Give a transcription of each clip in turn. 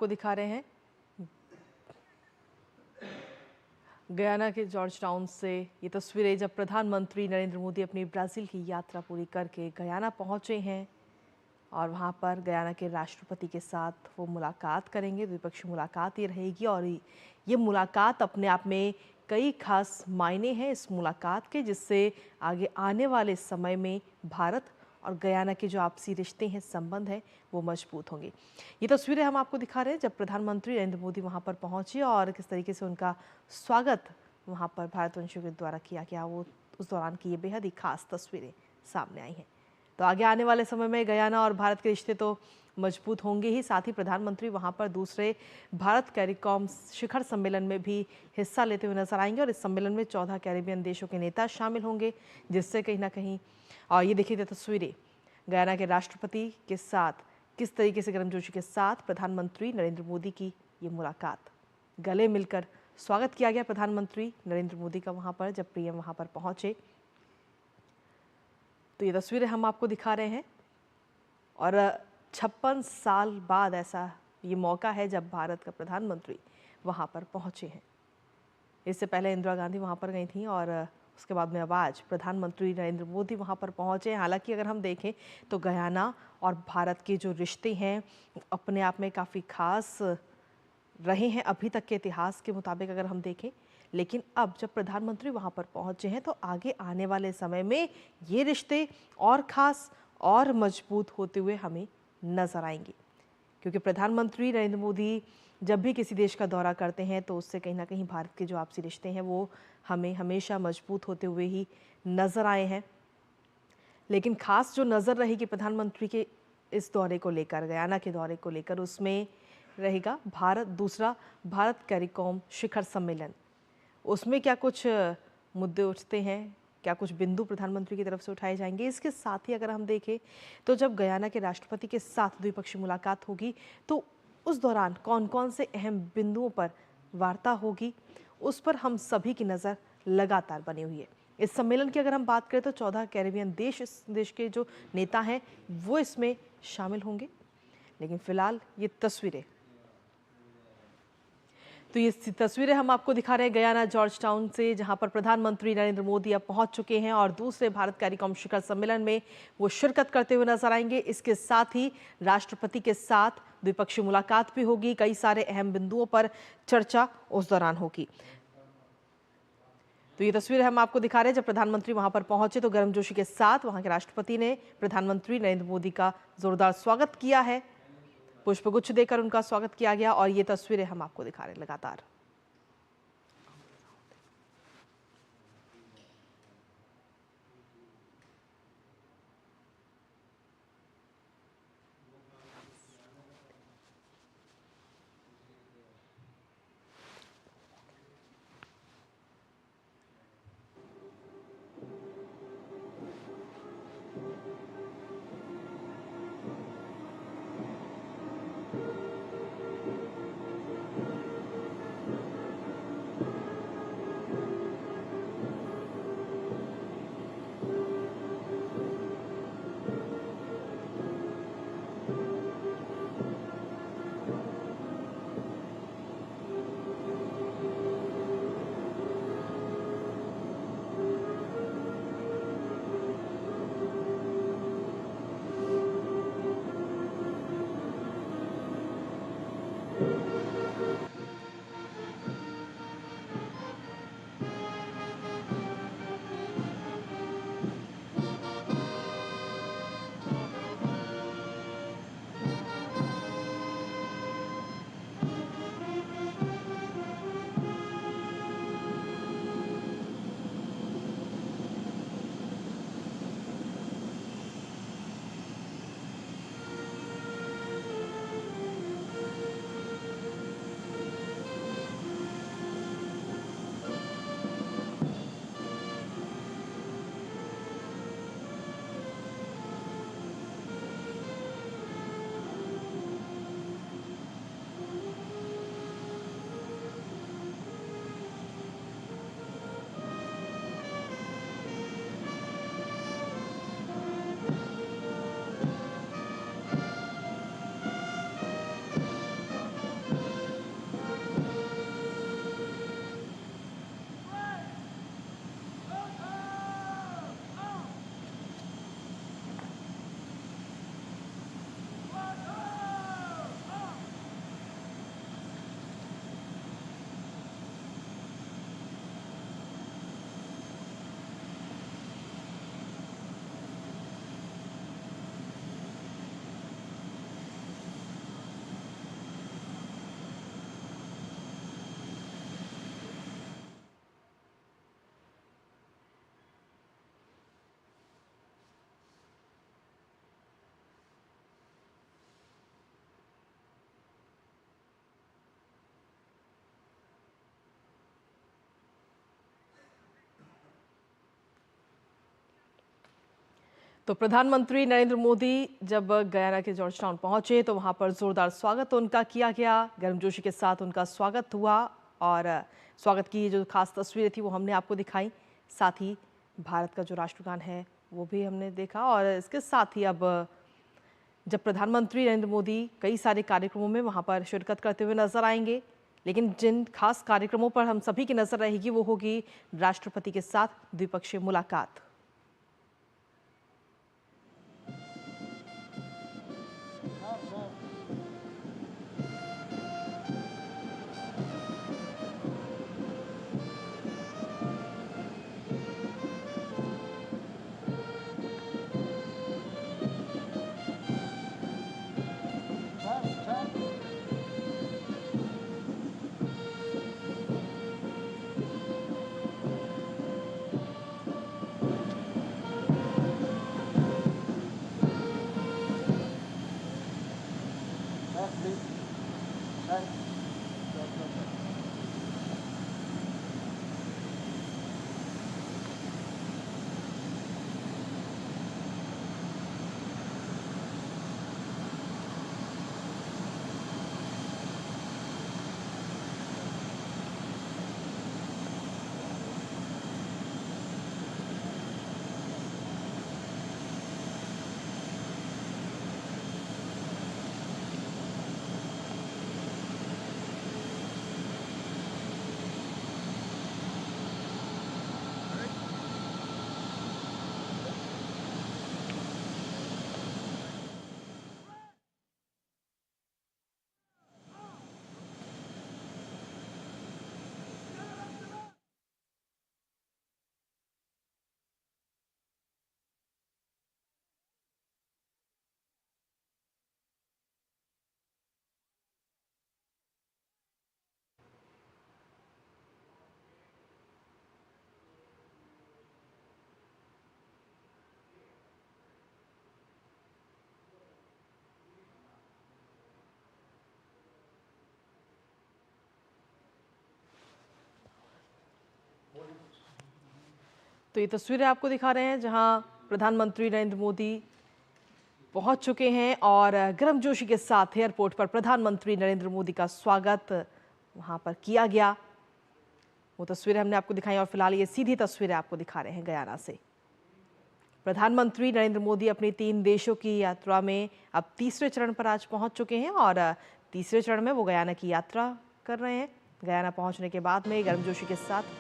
को दिखा रहे हैं गयाना के जॉर्ज टाउन से ये तस्वीरें जब प्रधानमंत्री नरेंद्र मोदी अपनी ब्राज़ील की यात्रा पूरी करके गयाना पहुंचे हैं और वहां पर गयाना के राष्ट्रपति के साथ वो मुलाकात करेंगे। द्विपक्षीय मुलाकात ये रहेगी और ये मुलाकात अपने आप में कई खास मायने हैं इस मुलाकात के, जिससे आगे आने वाले समय में भारत और गयाना के जो आपसी रिश्ते हैं, संबंध हैं, वो मजबूत होंगे। ये तस्वीरें हम आपको दिखा रहे हैं जब प्रधानमंत्री नरेंद्र मोदी वहां पर पहुंचे और किस तरीके से उनका स्वागत वहां पर भारतवंशियों के द्वारा किया गया। वो उस दौरान की ये बेहद ही खास तस्वीरें सामने आई हैं। तो आगे आने वाले समय में गयाना और भारत के रिश्ते तो मजबूत होंगे ही, साथ ही प्रधानमंत्री वहां पर दूसरे भारत कैरिकॉम शिखर सम्मेलन में भी हिस्सा लेते हुए नजर आएंगे और इस सम्मेलन में 14 कैरिबियन देशों के नेता शामिल होंगे, जिससे कहीं ना कहीं और ये देखिए तस्वीरें गयाना के राष्ट्रपति के साथ किस तरीके से गर्मजोशी के साथ प्रधानमंत्री नरेंद्र मोदी की ये मुलाकात, गले मिलकर स्वागत किया गया प्रधानमंत्री नरेंद्र मोदी का वहां पर जब पीएम वहां पर पहुंचे। तो ये तस्वीरें हम आपको दिखा रहे हैं और 56 साल बाद ऐसा ये मौका है जब भारत का प्रधानमंत्री वहां पर पहुंचे हैं। इससे पहले इंदिरा गांधी वहां पर गई थी और उसके बाद में अब आज प्रधानमंत्री नरेंद्र मोदी वहां पर पहुंचे। हालांकि अगर हम देखें तो गयाना और भारत के जो रिश्ते हैं अपने आप में काफ़ी खास रहे हैं अभी तक के इतिहास के मुताबिक अगर हम देखें, लेकिन अब जब प्रधानमंत्री वहां पर पहुंचे हैं तो आगे आने वाले समय में ये रिश्ते और खास और मजबूत होते हुए हमें नजर आएंगे, क्योंकि प्रधानमंत्री नरेंद्र मोदी जब भी किसी देश का दौरा करते हैं तो उससे कहीं ना कहीं भारत के जो आपसी रिश्ते हैं वो हमें हमेशा मजबूत होते हुए ही नजर आए हैं। लेकिन खास जो नज़र रहेगी प्रधानमंत्री के इस दौरे को लेकर, गयाना के दौरे को लेकर, उसमें रहेगा दूसरा भारत कैरिकॉम शिखर सम्मेलन। उसमें क्या कुछ मुद्दे उठते हैं, क्या कुछ बिंदु प्रधानमंत्री की तरफ से उठाए जाएंगे। इसके साथ ही अगर हम देखें तो जब गयाना के राष्ट्रपति के साथ द्विपक्षीय मुलाकात होगी तो उस दौरान कौन कौन से अहम बिंदुओं पर वार्ता होगी, उस पर हम सभी की नज़र लगातार बनी हुई है। इस सम्मेलन की अगर हम बात करें तो 14 कैरिबियन इस देश के जो नेता हैं वो इसमें शामिल होंगे। लेकिन फिलहाल ये तस्वीरें हम आपको दिखा रहे हैं गयाना जॉर्ज टाउन से, जहां पर प्रधानमंत्री नरेंद्र मोदी अब पहुंच चुके हैं और दूसरे भारत कैरिकॉम शिखर सम्मेलन में वो शिरकत करते हुए नजर आएंगे। इसके साथ ही राष्ट्रपति के साथ द्विपक्षीय मुलाकात भी होगी, कई सारे अहम बिंदुओं पर चर्चा उस दौरान होगी। तो ये तस्वीरें हम आपको दिखा रहे हैं जब प्रधानमंत्री वहां पर पहुंचे तो गर्मजोशी के साथ वहां के राष्ट्रपति ने प्रधानमंत्री नरेंद्र मोदी का जोरदार स्वागत किया है, पुष्पगुच्छ देकर उनका स्वागत किया गया और ये तस्वीरें हम आपको दिखा रहे हैं लगातार। तो प्रधानमंत्री नरेंद्र मोदी जब गयाना के जॉर्ज टाउन पहुंचे तो वहां पर जोरदार स्वागत उनका किया गया। गर्मजोशी के साथ उनका स्वागत हुआ और स्वागत की जो खास तस्वीरें थी वो हमने आपको दिखाई। साथ ही भारत का जो राष्ट्रगान है वो भी हमने देखा और इसके साथ ही अब जब प्रधानमंत्री नरेंद्र मोदी कई सारे कार्यक्रमों में वहां पर शिरकत करते हुए नजर आएंगे, लेकिन जिन खास कार्यक्रमों पर हम सभी की नजर रहेगी वो होगी राष्ट्रपति के साथ द्विपक्षीय मुलाकात। तो ये तस्वीरें आपको दिखा रहे हैं जहां प्रधानमंत्री नरेंद्र मोदी पहुंच चुके हैं और गर्मजोशी के साथ एयरपोर्ट पर प्रधानमंत्री नरेंद्र मोदी का स्वागत वहां पर किया गया। वो तस्वीरें हमने आपको दिखाई और फिलहाल ये सीधी तस्वीरें आपको दिखा रहे हैं गयाना से। प्रधानमंत्री नरेंद्र मोदी अपनी 3 देशों की यात्रा में अब तीसरे चरण पर आज पहुंच चुके हैं और तीसरे चरण में वो गयाना की यात्रा कर रहे हैं। गयाना पहुंचने के बाद में गर्मजोशी के साथ है।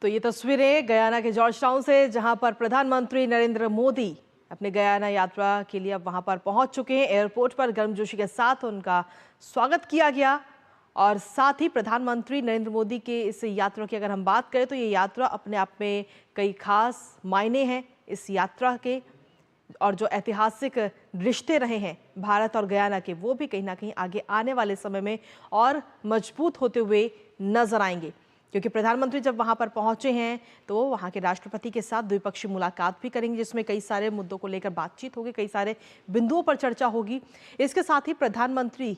तो ये तस्वीरें गयाना के जॉर्ज टाउन से जहां पर प्रधानमंत्री नरेंद्र मोदी अपने गयाना यात्रा के लिए अब वहां पर पहुंच चुके हैं। एयरपोर्ट पर गर्मजोशी के साथ उनका स्वागत किया गया और साथ ही प्रधानमंत्री नरेंद्र मोदी के इस यात्रा की अगर हम बात करें तो ये यात्रा अपने आप में कई खास मायने हैं इस यात्रा के, और जो ऐतिहासिक रिश्ते रहे हैं भारत और गयाना के वो भी कहीं ना कहीं आगे आने वाले समय में और मजबूत होते हुए नजर आएंगे, क्योंकि प्रधानमंत्री जब वहां पर पहुंचे हैं तो वो वहां के राष्ट्रपति के साथ द्विपक्षीय मुलाकात भी करेंगे, जिसमें कई सारे मुद्दों को लेकर बातचीत होगी, कई सारे बिंदुओं पर चर्चा होगी। इसके साथ ही प्रधानमंत्री